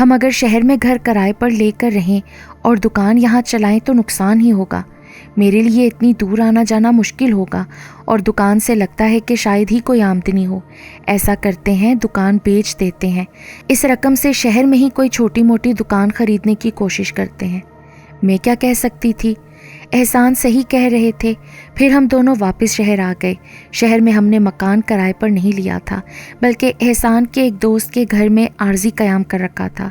ہم اگر شہر میں گھر کرائے پر لے کر رہیں اور دکان یہاں چلائیں تو نقصان ہی ہوگا. میرے لیے اتنی دور آنا جانا مشکل ہوگا اور دکان سے لگتا ہے کہ شاید ہی کوئی آمدنی ہو. ایسا کرتے ہیں دکان بیچ دیتے ہیں. اس رقم سے شہر میں ہی کوئی چھوٹی موٹی دکان خریدنے کی کوشش کرتے ہیں. میں کیا کہہ سکتی تھی؟ احسان صحیح کہہ رہے تھے. پھر ہم دونوں واپس شہر آ گئے. شہر میں ہم نے مکان کرائے پر نہیں لیا تھا بلکہ احسان کے ایک دوست کے گھر میں عارضی قیام کر رکھا تھا.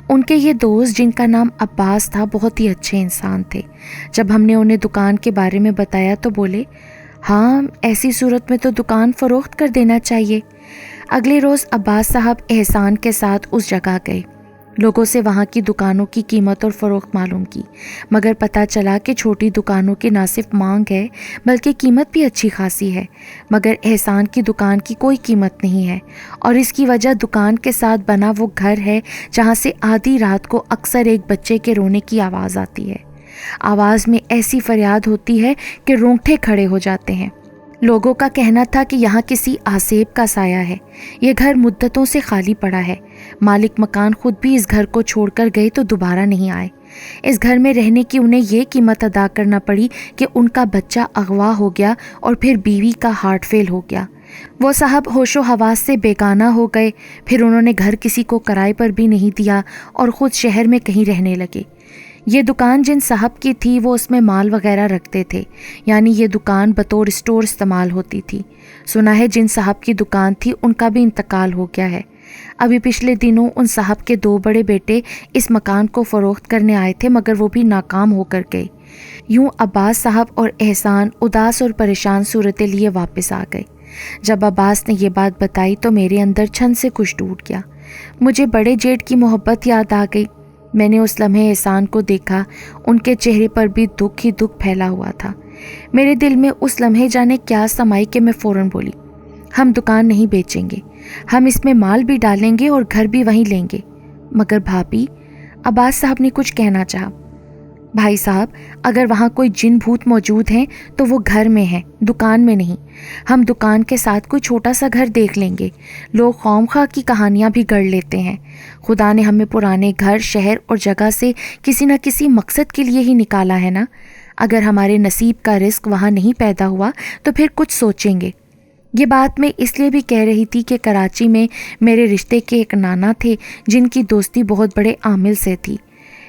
ان کے یہ دوست جن کا نام عباس تھا بہت ہی اچھے انسان تھے. جب ہم نے انہیں دکان کے بارے میں بتایا تو بولے ہاں ایسی صورت میں تو دکان فروخت کر دینا چاہیے. اگلے روز عباس صاحب احسان کے ساتھ اس جگہ گئے. لوگوں سے وہاں کی دکانوں کی قیمت اور فروخت معلوم کی مگر پتہ چلا کہ چھوٹی دکانوں کی نہ صرف مانگ ہے بلکہ قیمت بھی اچھی خاصی ہے. مگر احسان کی دکان کی کوئی قیمت نہیں ہے اور اس کی وجہ دکان کے ساتھ بنا وہ گھر ہے جہاں سے آدھی رات کو اکثر ایک بچے کے رونے کی آواز آتی ہے. آواز میں ایسی فریاد ہوتی ہے کہ رونگٹے کھڑے ہو جاتے ہیں. لوگوں کا کہنا تھا کہ یہاں کسی آسیب کا سایہ ہے. یہ گھر مدتوں سے خالی پڑا ہے. مالک مکان خود بھی اس گھر کو چھوڑ کر گئے تو دوبارہ نہیں آئے. اس گھر میں رہنے کی انہیں یہ قیمت ادا کرنا پڑی کہ ان کا بچہ اغوا ہو گیا اور پھر بیوی کا ہارٹ فیل ہو گیا. وہ صاحب ہوش و حواس سے بیگانہ ہو گئے. پھر انہوں نے گھر کسی کو کرائے پر بھی نہیں دیا اور خود شہر میں کہیں رہنے لگے. یہ دکان جن صاحب کی تھی وہ اس میں مال وغیرہ رکھتے تھے، یعنی یہ دکان بطور اسٹور استعمال ہوتی تھی. سنا ہے جن صاحب کی دکان تھی ان کا بھی انتقال ہو گیا ہے. ابھی پچھلے دنوں ان صاحب کے 2 بڑے بیٹے اس مکان کو فروخت کرنے آئے تھے مگر وہ بھی ناکام ہو کر گئے. یوں عباس صاحب اور احسان اداس اور پریشان صورت لیے واپس آ گئے. جب عباس نے یہ بات بتائی تو میرے اندر چھن سے کچھ ٹوٹ گیا. مجھے بڑے جیٹ کی محبت یاد آ گئی. میں نے اس لمحے احسان کو دیکھا. ان کے چہرے پر بھی دکھ ہی دکھ پھیلا ہوا تھا. میرے دل میں اس لمحے جانے کیا سمائی کہ میں فوراً بولی ہم دکان نہیں بیچیں گے، ہم اس میں مال بھی ڈالیں گے اور گھر بھی وہیں لیں گے. مگر بھابی، عباس صاحب نے کچھ کہنا چاہا. بھائی صاحب، اگر وہاں کوئی جن بھوت موجود ہیں تو وہ گھر میں ہیں، دکان میں نہیں. ہم دکان کے ساتھ کوئی چھوٹا سا گھر دیکھ لیں گے. لوگ خواہ خواہ کی کہانیاں بھی گڑھ لیتے ہیں. خدا نے ہمیں پرانے گھر، شہر اور جگہ سے کسی نہ کسی مقصد کے لیے ہی نکالا ہے نا. اگر ہمارے نصیب کا رزق وہاں نہیں پیدا ہوا تو پھر کچھ سوچیں گے. یہ بات میں اس لیے بھی کہہ رہی تھی کہ کراچی میں میرے رشتے کے ایک نانا تھے جن کی دوستی بہت بڑے عامل سے تھی.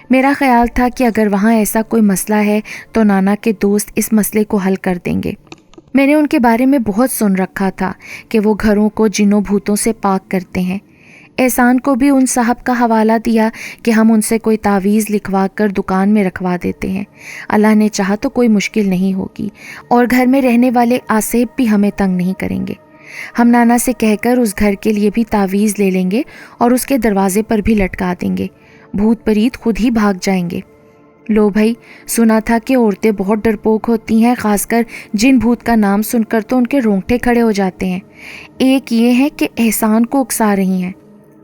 میرا خیال تھا کہ اگر وہاں ایسا کوئی مسئلہ ہے تو نانا کے دوست اس مسئلے کو حل کر دیں گے. میں نے ان کے بارے میں بہت سن رکھا تھا کہ وہ گھروں کو جنوں بھوتوں سے پاک کرتے ہیں. احسان کو بھی ان صاحب کا حوالہ دیا کہ ہم ان سے کوئی تعویذ لکھوا کر دکان میں رکھوا دیتے ہیں. اللہ نے چاہا تو کوئی مشکل نہیں ہوگی اور گھر میں رہنے والے آسیب بھی ہمیں تنگ نہیں کریں گے. ہم نانا سے کہہ کر اس گھر کے لیے بھی تعویذ لے لیں گے اور اس کے دروازے پر بھی لٹکا دیں گے. بھوت پریت خود ہی بھاگ جائیں گے. لو بھائی، سنا تھا کہ عورتیں بہت ڈرپوک ہوتی ہیں، خاص کر جن بھوت کا نام سن کر تو ان کے رونگٹے کھڑے ہو جاتے ہیں. ایک یہ ہے کہ احسان کو اکسا رہی ہیں.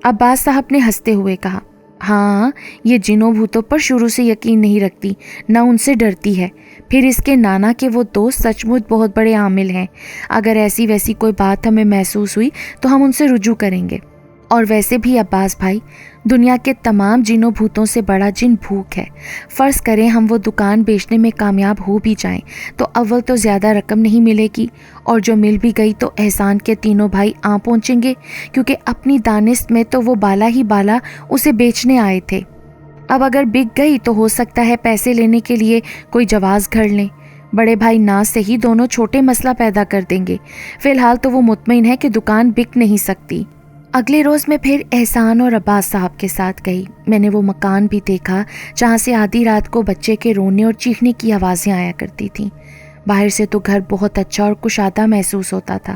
عباس صاحب نے ہنستے ہوئے کہا ہاں، یہ جنوں بھوتوں پر شروع سے یقین نہیں رکھتی، نہ ان سے ڈرتی ہے. پھر اس کے نانا کے وہ دوست سچ مچ بہت بڑے عامل ہیں. اگر ایسی ویسی کوئی بات ہمیں محسوس ہوئی تو ہم ان سے رجوع کریں گے. اور ویسے بھی عباس بھائی، دنیا کے تمام جنوں بھوتوں سے بڑا جن بھوک ہے. فرض کریں ہم وہ دکان بیچنے میں کامیاب ہو بھی جائیں تو اول تو زیادہ رقم نہیں ملے گی، اور جو مل بھی گئی تو احسان کے تینوں بھائی آ پہنچیں گے کیونکہ اپنی دانست میں تو وہ بالا ہی بالا اسے بیچنے آئے تھے. اب اگر بک گئی تو ہو سکتا ہے پیسے لینے کے لیے کوئی جواز گھڑ لیں. بڑے بھائی نا سے ہی دونوں چھوٹے مسئلہ پیدا کر دیں گے. فی الحال تو وہ مطمئن ہے کہ دکان بک نہیں سکتی. اگلے روز میں پھر احسان اور عباس صاحب کے ساتھ گئی. میں نے وہ مکان بھی دیکھا جہاں سے آدھی رات کو بچے کے رونے اور چیخنے کی آوازیں آیا کرتی تھیں. باہر سے تو گھر بہت اچھا اور کشادہ محسوس ہوتا تھا.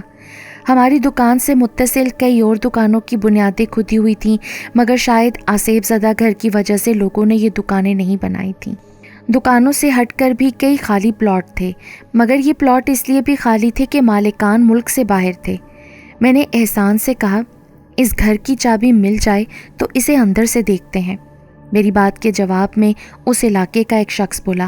ہماری دکان سے متصل کئی اور دکانوں کی بنیادیں کھدی ہوئی تھیں مگر شاید آسیب زدہ گھر کی وجہ سے لوگوں نے یہ دکانیں نہیں بنائی تھیں. دکانوں سے ہٹ کر بھی کئی خالی پلاٹ تھے مگر یہ پلاٹ اس لیے بھی خالی تھے کہ مالکان ملک سے باہر تھے. میں نے احسان سے کہا اس گھر کی چابی مل جائے تو اسے اندر سے دیکھتے ہیں. میری بات کے جواب میں اس علاقے کا ایک شخص بولا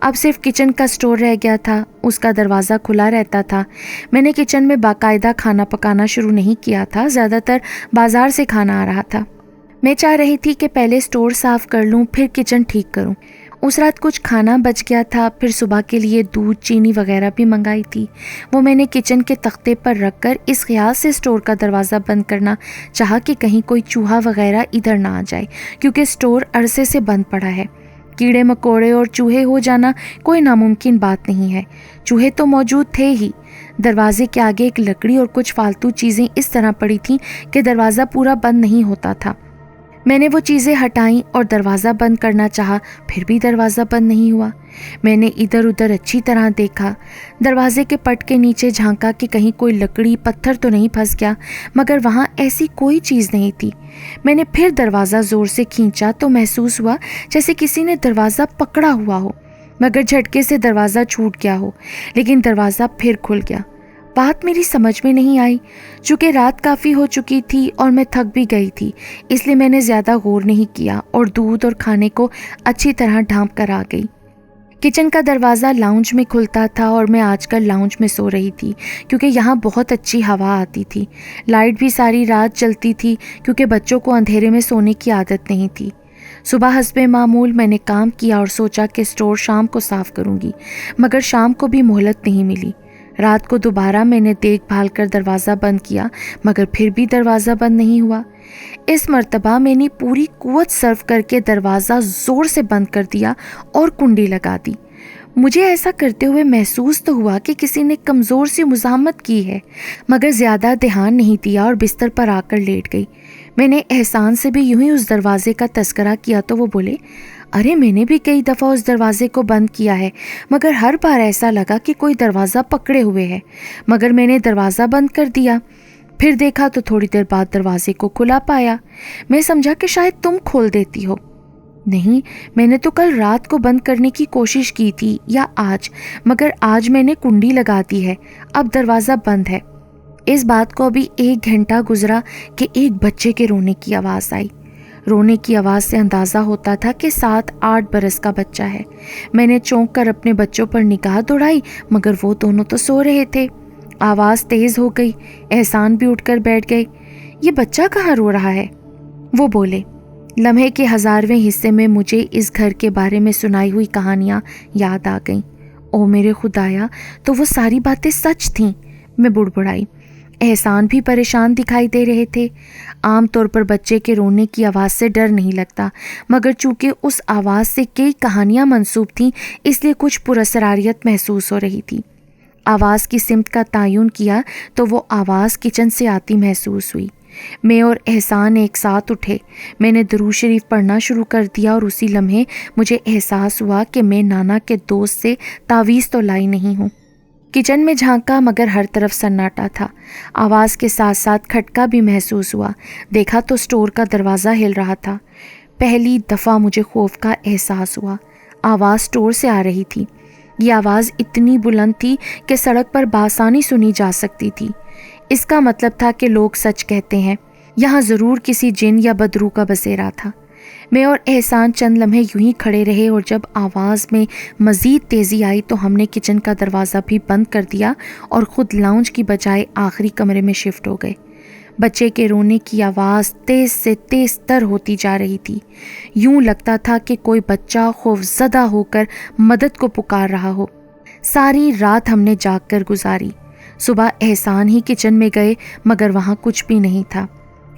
اب صرف کچن کا اسٹور رہ گیا تھا، اس کا دروازہ کھلا رہتا تھا۔ میں نے کچن میں باقاعدہ کھانا پکانا شروع نہیں کیا تھا، زیادہ تر بازار سے کھانا آ رہا تھا۔ میں چاہ رہی تھی کہ پہلے اسٹور صاف کر لوں پھر کچن ٹھیک کروں۔ اس رات کچھ کھانا بچ گیا تھا، پھر صبح کے لیے دودھ، چینی وغیرہ بھی منگائی تھی۔ وہ میں نے کچن کے تختے پر رکھ کر اس خیال سے اسٹور کا دروازہ بند کرنا چاہا کہ کہیں کوئی چوہا وغیرہ ادھر نہ آ جائے، کیونکہ اسٹور عرصے سے بند پڑا ہے۔ کیڑے مکوڑے اور چوہے ہو جانا کوئی ناممکن بات نہیں ہے۔ چوہے تو موجود تھے ہی۔ دروازے کے آگے ایک لکڑی اور کچھ فالتو چیزیں اس طرح پڑی تھیں کہ دروازہ پورا بند نہیں ہوتا تھا۔ میں نے وہ چیزیں ہٹائیں اور دروازہ بند کرنا چاہا، پھر بھی دروازہ بند نہیں ہوا۔ میں نے ادھر ادھر اچھی طرح دیکھا، دروازے کے پٹ کے نیچے جھانکا کہ کہیں کوئی لکڑی پتھر تو نہیں پھنس گیا، مگر وہاں ایسی کوئی چیز نہیں تھی۔ میں نے پھر دروازہ زور سے کھینچا تو محسوس ہوا جیسے کسی نے دروازہ پکڑا ہوا ہو، مگر جھٹکے سے دروازہ چھوٹ گیا ہو، لیکن دروازہ پھر کھل گیا۔ بات میری سمجھ میں نہیں آئی۔ چونکہ رات کافی ہو چکی تھی اور میں تھک بھی گئی تھی، اس لیے میں نے زیادہ غور نہیں کیا اور دودھ اور کھانے کو اچھی طرح ڈھانپ کر آ گئی۔ کچن کا دروازہ لاؤنج میں کھلتا تھا اور میں آج کل لاؤنج میں سو رہی تھی کیونکہ یہاں بہت اچھی ہوا آتی تھی۔ لائٹ بھی ساری رات چلتی تھی کیونکہ بچوں کو اندھیرے میں سونے کی عادت نہیں تھی۔ صبح حسب معمول میں نے کام کیا اور سوچا کہ اسٹور شام کو صاف کروں گی، مگر شام کو بھی مہلت نہیں ملی۔ رات کو دوبارہ میں نے دیکھ بھال کر دروازہ بند کیا، مگر پھر بھی دروازہ بند نہیں ہوا۔ اس مرتبہ میں نے پوری قوت صرف کر کے دروازہ زور سے بند کر دیا اور کنڈی لگا دی۔ مجھے ایسا کرتے ہوئے محسوس تو ہوا کہ کسی نے کمزور سی مزاحمت کی ہے، مگر زیادہ دھیان نہیں دیا اور بستر پر آ کر لیٹ گئی۔ میں نے احسان سے بھی یوں ہی اس دروازے کا تذکرہ کیا تو وہ بولے، ارے میں نے بھی کئی دفعہ اس دروازے کو بند کیا ہے، مگر ہر بار ایسا لگا کہ کوئی دروازہ پکڑے ہوئے ہے، مگر میں نے دروازہ بند کر دیا۔ پھر دیکھا تو تھوڑی دیر بعد دروازے کو کھلا پایا۔ میں سمجھا کہ شاید تم کھول دیتی ہو۔ نہیں، میں نے تو کل رات کو بند کرنے کی کوشش کی تھی یا آج، مگر آج میں نے کنڈی لگا دی ہے، اب دروازہ بند ہے۔ اس بات کو ابھی 1 گھنٹہ گزرا کہ ایک بچے کے رونے کی آواز آئی۔ رونے کی آواز سے اندازہ ہوتا تھا کہ 7-8 برس کا بچہ ہے۔ میں نے چونک کر اپنے بچوں پر نگاہ دوڑائی، مگر وہ دونوں تو سو رہے تھے۔ آواز تیز ہو گئی، احسان بھی اٹھ کر بیٹھ گئے۔ یہ بچہ کہاں رو رہا ہے؟ وہ بولے۔ لمحے کے 1000ویں حصے میں مجھے اس گھر کے بارے میں سنائی ہوئی کہانیاں یاد آ گئیں۔ او میرے خدایا، تو وہ ساری باتیں سچ تھیں، میں بڑبڑائی۔ احسان بھی پریشان دکھائی دے رہے تھے۔ عام طور پر بچے کے رونے کی آواز سے ڈر نہیں لگتا، مگر چونکہ اس آواز سے کئی کہانیاں منسوب تھیں اس لیے کچھ پراسراریت محسوس ہو رہی تھی۔ آواز کی سمت کا تعین کیا تو وہ آواز کچن سے آتی محسوس ہوئی۔ میں اور احسان ایک ساتھ اٹھے۔ میں نے درود شریف پڑھنا شروع کر دیا اور اسی لمحے مجھے احساس ہوا کہ میں نانا کے دوست سے تعویذ تو لائی نہیں ہوں۔ کچن میں جھانکا مگر ہر طرف سناٹا تھا۔ آواز کے ساتھ ساتھ کھٹکا بھی محسوس ہوا۔ دیکھا تو اسٹور کا دروازہ ہل رہا تھا۔ پہلی دفعہ مجھے خوف کا احساس ہوا۔ آواز اسٹور سے آ رہی تھی۔ یہ آواز اتنی بلند تھی کہ سڑک پر بآسانی سنی جا سکتی تھی۔ اس کا مطلب تھا کہ لوگ سچ کہتے ہیں، یہاں ضرور کسی جن یا بدروح کا بسیرا تھا۔ میں اور احسان چند لمحے یوں ہی کھڑے رہے اور جب آواز میں مزید تیزی آئی تو ہم نے کچن کا دروازہ بھی بند کر دیا اور خود لاؤنج کی بجائے آخری کمرے میں شفٹ ہو گئے۔ بچے کے رونے کی آواز تیز سے تیز تر ہوتی جا رہی تھی۔ یوں لگتا تھا کہ کوئی بچہ خوف زدہ ہو کر مدد کو پکار رہا ہو۔ ساری رات ہم نے جاگ کر گزاری۔ صبح احسان ہی کچن میں گئے مگر وہاں کچھ بھی نہیں تھا۔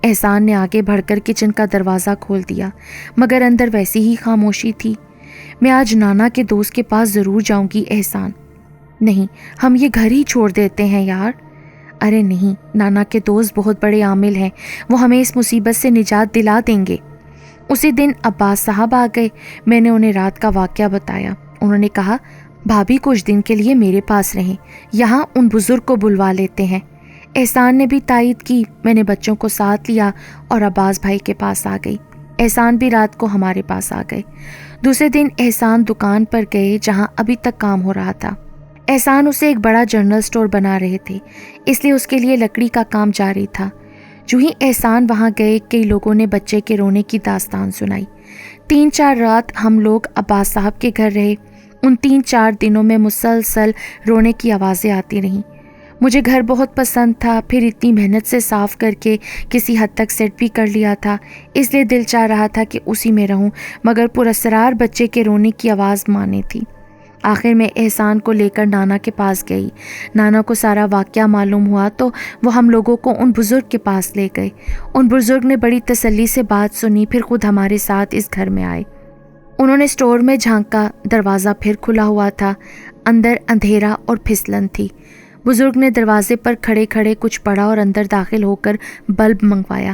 احسان نے آگے بڑھ کر کچن کا دروازہ کھول دیا مگر اندر ویسی ہی خاموشی تھی۔ میں آج نانا کے دوست کے پاس ضرور جاؤں گی احسان۔ نہیں، ہم یہ گھر ہی چھوڑ دیتے ہیں یار۔ ارے نہیں، نانا کے دوست بہت بڑے عامل ہیں، وہ ہمیں اس مصیبت سے نجات دلا دیں گے۔ اسی دن عباس صاحب آ گئے۔ میں نے انہیں رات کا واقعہ بتایا۔ انہوں نے کہا، بھابھی کچھ دن کے لیے میرے پاس رہیں، یہاں ان بزرگ کو بلوا لیتے ہیں۔ احسان نے بھی تائید کی۔ میں نے بچوں کو ساتھ لیا اور عباس بھائی کے پاس آ گئی۔ احسان بھی رات کو ہمارے پاس آ گئے۔ دوسرے دن احسان دکان پر گئے جہاں ابھی تک کام ہو رہا تھا۔ احسان اسے ایک بڑا جنرل سٹور بنا رہے تھے، اس لیے اس کے لیے لکڑی کا کام جاری تھا۔ جو ہی احسان وہاں گئے کئی لوگوں نے بچے کے رونے کی داستان سنائی۔ 3-4 رات ہم لوگ عباس صاحب کے گھر رہے۔ ان 3-4 دنوں میں مسلسل رونے کی آوازیں آتی رہیں۔ مجھے گھر بہت پسند تھا، پھر اتنی محنت سے صاف کر کے کسی حد تک سیٹ بھی کر لیا تھا، اس لیے دل چاہ رہا تھا کہ اسی میں رہوں، مگر پراسرار بچے کے رونے کی آواز مانے تھی۔ آخر میں احسان کو لے کر نانا کے پاس گئی۔ نانا کو سارا واقعہ معلوم ہوا تو وہ ہم لوگوں کو ان بزرگ کے پاس لے گئے۔ ان بزرگ نے بڑی تسلی سے بات سنی، پھر خود ہمارے ساتھ اس گھر میں آئے۔ انہوں نے اسٹور میں جھانکا، دروازہ پھر کھلا ہوا تھا، اندر اندھیرا اور پھسلن تھی۔ بزرگ نے دروازے پر کھڑے کھڑے کچھ پڑھا اور اندر داخل ہو کر بلب منگوایا۔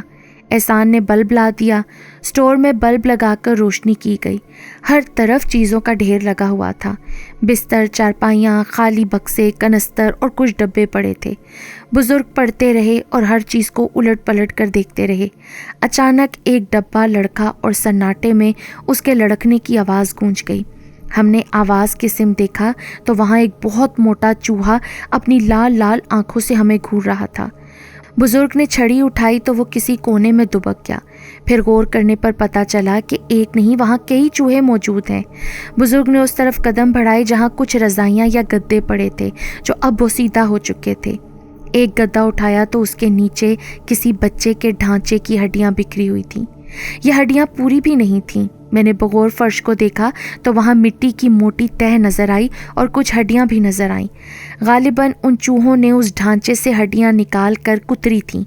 احسان نے بلب لا دیا۔ اسٹور میں بلب لگا کر روشنی کی گئی۔ ہر طرف چیزوں کا ڈھیر لگا ہوا تھا، بستر، چارپائیاں، خالی بکسے، کنستر اور کچھ ڈبے پڑے تھے۔ بزرگ پڑھتے رہے اور ہر چیز کو الٹ پلٹ کر دیکھتے رہے۔ اچانک ایک ڈبہ لڑکا اور سناٹے میں اس کے لڑکنے کی آواز گونج گئی۔ ہم نے آواز کی سمت دیکھا تو وہاں ایک بہت موٹا چوہا اپنی لال لال آنکھوں سے ہمیں گھور رہا تھا۔ بزرگ نے چھڑی اٹھائی تو وہ کسی کونے میں دبک گیا۔ پھر غور کرنے پر پتہ چلا کہ ایک نہیں، وہاں کئی چوہے موجود ہیں۔ بزرگ نے اس طرف قدم بڑھائے جہاں کچھ رضائیاں یا گدے پڑے تھے جو اب بوسیدہ ہو چکے تھے۔ ایک گدا اٹھایا تو اس کے نیچے کسی بچے کے ڈھانچے کی ہڈیاں بکھری ہوئی تھیں۔ یہ ہڈیاں پوری بھی نہیں تھیں۔ میں نے بغور فرش کو دیکھا تو وہاں مٹی کی موٹی تہ نظر آئی اور کچھ ہڈیاں بھی نظر آئیں۔ غالباً ان چوہوں نے اس ڈھانچے سے ہڈیاں نکال کر کتری تھیں۔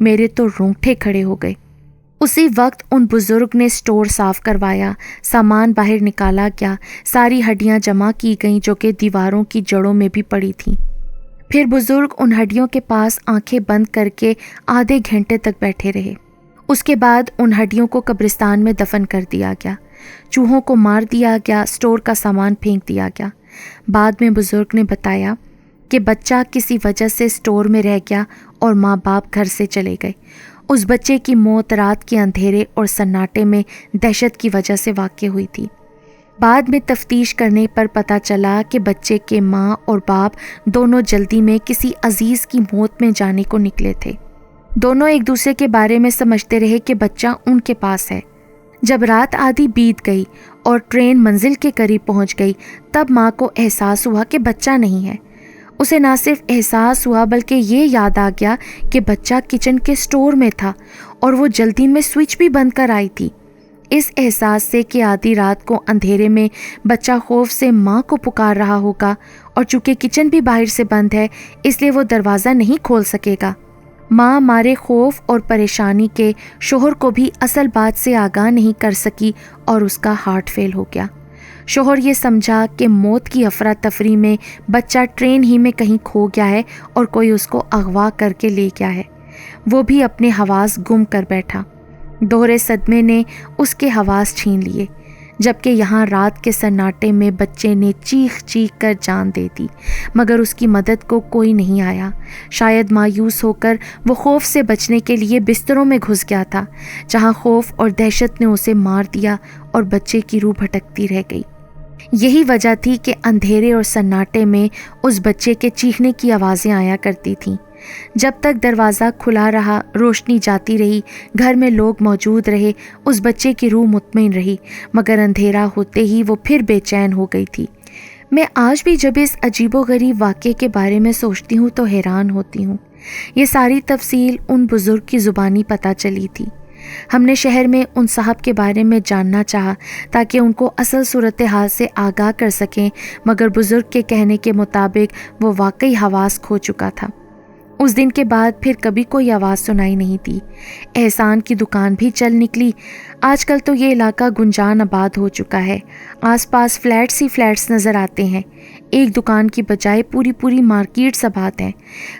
میرے تو رونگٹے کھڑے ہو گئے۔ اسی وقت ان بزرگ نے سٹور صاف کروایا، سامان باہر نکالا گیا، ساری ہڈیاں جمع کی گئیں جو کہ دیواروں کی جڑوں میں بھی پڑی تھیں۔ پھر بزرگ ان ہڈیوں کے پاس آنکھیں بند کر کے آدھے گھنٹے تک بیٹھے رہے۔ اس کے بعد ان ہڈیوں کو قبرستان میں دفن کر دیا گیا، چوہوں کو مار دیا گیا، سٹور کا سامان پھینک دیا گیا۔ بعد میں بزرگ نے بتایا کہ بچہ کسی وجہ سے سٹور میں رہ گیا اور ماں باپ گھر سے چلے گئے۔ اس بچے کی موت رات کے اندھیرے اور سناٹے میں دہشت کی وجہ سے واقع ہوئی تھی۔ بعد میں تفتیش کرنے پر پتہ چلا کہ بچے کے ماں اور باپ دونوں جلدی میں کسی عزیز کی موت میں جانے کو نکلے تھے۔ دونوں ایک دوسرے کے بارے میں سمجھتے رہے کہ بچہ ان کے پاس ہے۔ جب رات آدھی بیت گئی اور ٹرین منزل کے قریب پہنچ گئی تب ماں کو احساس ہوا کہ بچہ نہیں ہے۔ اسے نہ صرف احساس ہوا بلکہ یہ یاد آ گیا کہ بچہ کچن کے سٹور میں تھا اور وہ جلدی میں سوئچ بھی بند کر آئی تھی۔ اس احساس سے کہ آدھی رات کو اندھیرے میں بچہ خوف سے ماں کو پکار رہا ہوگا اور چونکہ کچن بھی باہر سے بند ہے اس لیے وہ دروازہ نہیں کھول سکے گا، ماں مارے خوف اور پریشانی کے شوہر کو بھی اصل بات سے آگاہ نہیں کر سکی اور اس کا ہارٹ فیل ہو گیا۔ شوہر یہ سمجھا کہ موت کی افراتفری میں بچہ ٹرین ہی میں کہیں کھو گیا ہے اور کوئی اس کو اغوا کر کے لے گیا ہے۔ وہ بھی اپنے حواس گم کر بیٹھا۔ دوہرے صدمے نے اس کے حواس چھین لیے، جبکہ یہاں رات کے سناٹے میں بچے نے چیخ چیخ کر جان دے دی مگر اس کی مدد کو کوئی نہیں آیا۔ شاید مایوس ہو کر وہ خوف سے بچنے کے لیے بستروں میں گھس گیا تھا جہاں خوف اور دہشت نے اسے مار دیا اور بچے کی روح بھٹکتی رہ گئی۔ یہی وجہ تھی کہ اندھیرے اور سناٹے میں اس بچے کے چیخنے کی آوازیں آیا کرتی تھیں۔ جب تک دروازہ کھلا رہا، روشنی جاتی رہی، گھر میں لوگ موجود رہے، اس بچے کی روح مطمئن رہی، مگر اندھیرا ہوتے ہی وہ پھر بے چین ہو گئی تھی۔ میں آج بھی جب اس عجیب و غریب واقعے کے بارے میں سوچتی ہوں تو حیران ہوتی ہوں۔ یہ ساری تفصیل ان بزرگ کی زبانی پتہ چلی تھی۔ ہم نے شہر میں ان صاحب کے بارے میں جاننا چاہا تاکہ ان کو اصل صورتحال سے آگاہ کر سکیں، مگر بزرگ کے کہنے کے مطابق وہ واقعی حواس کھو چکا تھا۔ اس دن کے بعد پھر کبھی کوئی آواز سنائی نہیں دی۔ احسان کی دکان بھی چل نکلی۔ آج کل تو یہ علاقہ گنجان آباد ہو چکا ہے، آس پاس فلیٹس ہی فلیٹس نظر آتے ہیں، ایک دکان کی بجائے پوری مارکیٹ آباد ہے۔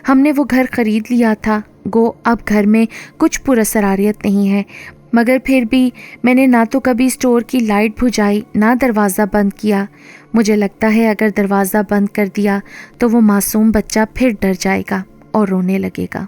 ہم نے وہ گھر خرید لیا تھا، گو اب گھر میں کچھ پراسراریت نہیں ہے، مگر پھر بھی میں نے نہ تو کبھی سٹور کی لائٹ بجھائی نہ دروازہ بند کیا۔ مجھے لگتا ہے اگر دروازہ بند کر دیا تو وہ معصوم بچہ پھر ڈر جائے گا اور رونے لگے گا۔